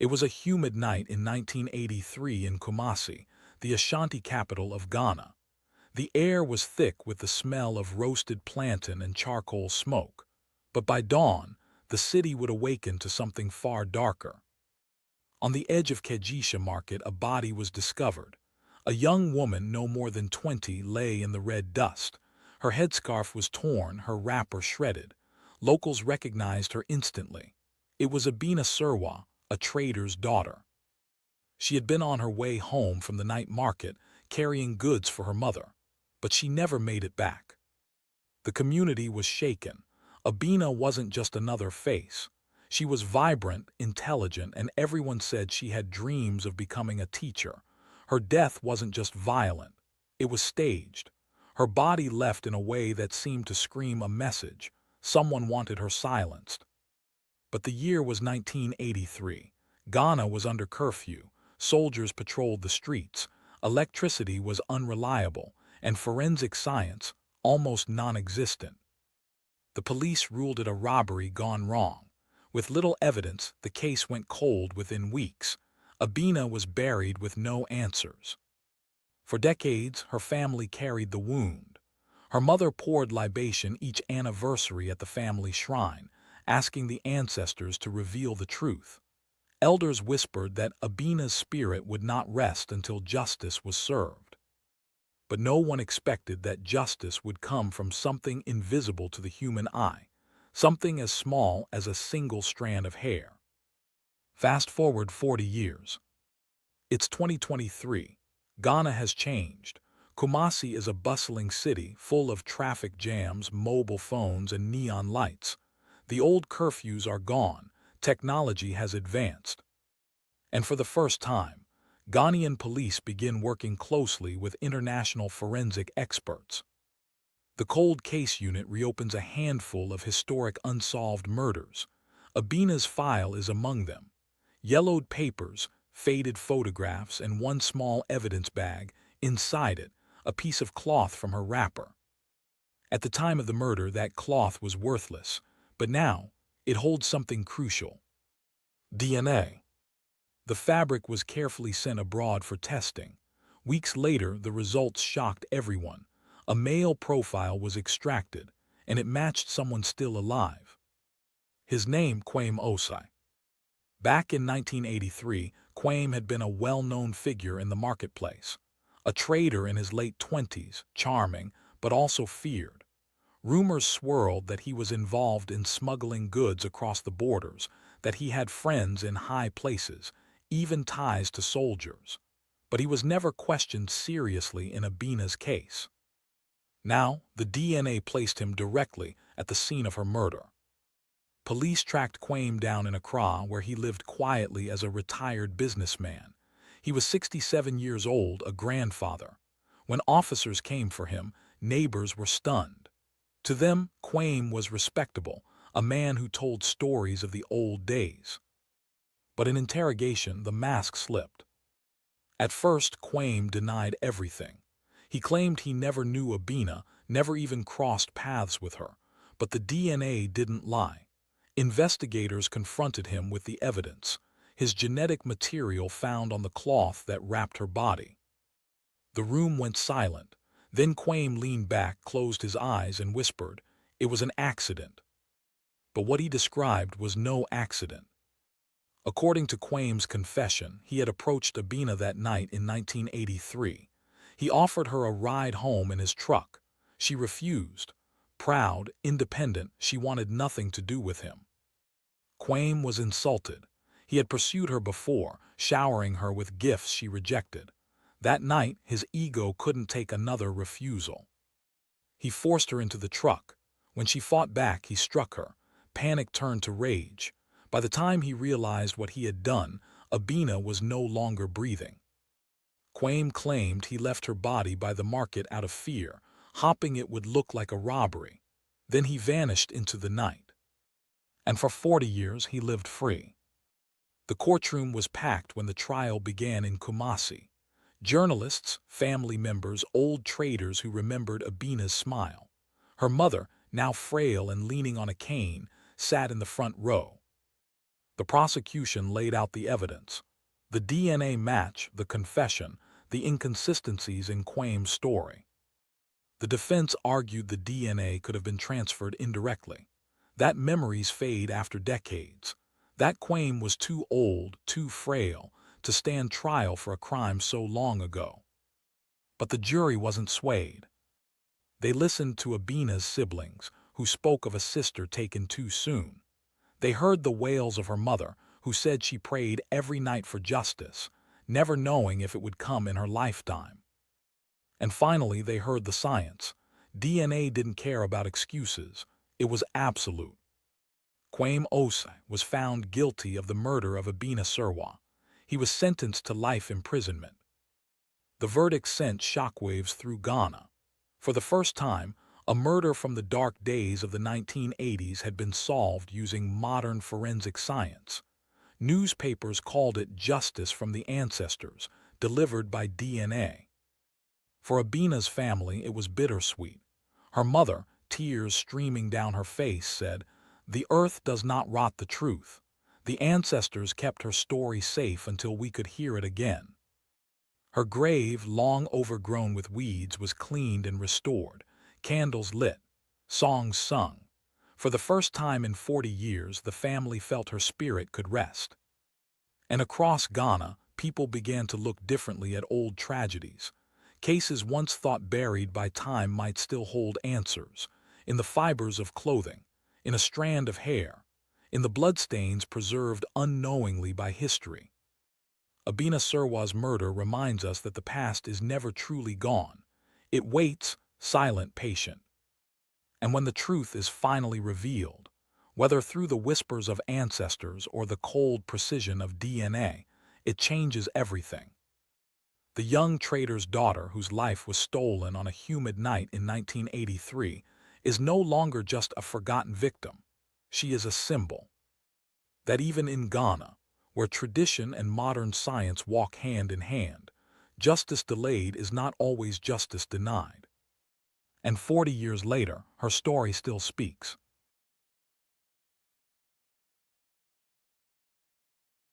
It was a humid night in 1983 in Kumasi, the Ashanti capital of Ghana. The air was thick with the smell of roasted plantain and charcoal smoke. But by dawn, the city would awaken to something far darker. On the edge of Kejisha Market, a body was discovered. A young woman no more than 20 lay in the red dust. Her headscarf was torn, her wrapper shredded. Locals recognized her instantly. It was Abena Serwaa, a trader's daughter. She had been on her way home from the night market, carrying goods for her mother. But she never made it back. The community was shaken. Abena wasn't just another face. She was vibrant, intelligent, and everyone said she had dreams of becoming a teacher. Her death wasn't just violent. It was staged. Her body left in a way that seemed to scream a message. Someone wanted her silenced. But the year was 1983. Ghana was under curfew. Soldiers patrolled the streets. Electricity was unreliable, and forensic science almost non-existent. The police ruled it a robbery gone wrong. With little evidence, the case went cold within weeks. Abena was buried with no answers. For decades, her family carried the wound. Her mother poured libation each anniversary at the family shrine, asking the ancestors to reveal the truth. Elders whispered that Abena's spirit would not rest until justice was served. But no one expected that justice would come from something invisible to the human eye, something as small as a single strand of hair. Fast forward 40 years. It's 2023. Ghana has changed. Kumasi is a bustling city full of traffic jams, mobile phones, and neon lights. The old curfews are gone. Technology has advanced. And for the first time, Ghanaian police begin working closely with international forensic experts. The Cold Case Unit reopens a handful of historic unsolved murders. Abena's file is among them. Yellowed papers, faded photographs, and one small evidence bag. Inside it, a piece of cloth from her wrapper. At the time of the murder, that cloth was worthless, but now it holds something crucial: DNA. The fabric was carefully sent abroad for testing. Weeks later, the results shocked everyone. A male profile was extracted, and it matched someone still alive. His name, Kwame Osei. Back in 1983, Kwame had been a well-known figure in the marketplace. A trader in his late 20s, charming, but also feared. Rumors swirled that he was involved in smuggling goods across the borders, that he had friends in high places, even ties to soldiers. But he was never questioned seriously in Abena's case. Now, the DNA placed him directly at the scene of her murder. Police tracked Kwame down in Accra, where he lived quietly as a retired businessman. He was 67 years old, a grandfather. When officers came for him, neighbors were stunned. To them, Kwame was respectable, a man who told stories of the old days. But in interrogation, the mask slipped. At first, Kwame denied everything. He claimed he never knew Abena, never even crossed paths with her. But the DNA didn't lie. Investigators confronted him with the evidence, his genetic material found on the cloth that wrapped her body. The room went silent. Then Kwame leaned back, closed his eyes, and whispered, "It was an accident." But what he described was no accident. According to Kwame's confession, he had approached Abena that night in 1983. He offered her a ride home in his truck. She refused. Proud, independent, she wanted nothing to do with him. Kwame was insulted. He had pursued her before, showering her with gifts she rejected. That night, his ego couldn't take another refusal. He forced her into the truck. When she fought back, he struck her. Panic turned to rage. By the time he realized what he had done, Abena was no longer breathing. Kwame claimed he left her body by the market out of fear, hoping it would look like a robbery. Then he vanished into the night. And for 40 years, he lived free. The courtroom was packed when the trial began in Kumasi. Journalists, family members, old traders who remembered Abena's smile. Her mother, now frail and leaning on a cane, sat in the front row. The prosecution laid out the evidence: the DNA match, the confession, the inconsistencies in Kwame's story. The defense argued the DNA could have been transferred indirectly, that memories fade after decades, that Kwame was too old, too frail, to stand trial for a crime so long ago. But the jury wasn't swayed. They listened to Abena's siblings, who spoke of a sister taken too soon. They heard the wails of her mother, who said she prayed every night for justice, never knowing if it would come in her lifetime. And finally, they heard the science. DNA didn't care about excuses. It was absolute. Kwame Osei was found guilty of the murder of Abena Serwaa. He was sentenced to life imprisonment. The verdict sent shockwaves through Ghana. For the first time, a murder from the dark days of the 1980s had been solved using modern forensic science. Newspapers called it justice from the ancestors, delivered by DNA. For Abena's family, it was bittersweet. Her mother, tears streaming down her face, said, "The earth does not rot the truth. The ancestors kept her story safe until we could hear it again." Her grave, long overgrown with weeds, was cleaned and restored, candles lit, songs sung. For the first time in 40 years, the family felt her spirit could rest. And across Ghana, people began to look differently at old tragedies. Cases once thought buried by time might still hold answers, in the fibers of clothing, in a strand of hair, in the bloodstains preserved unknowingly by history. Abena Serwaa's murder reminds us that the past is never truly gone. It waits, silent, patient. And when the truth is finally revealed, whether through the whispers of ancestors or the cold precision of DNA, it changes everything. The young trader's daughter, whose life was stolen on a humid night in 1983, is no longer just a forgotten victim. She is a symbol. That even in Ghana, where tradition and modern science walk hand in hand, justice delayed is not always justice denied. And 40 years later, her story still speaks.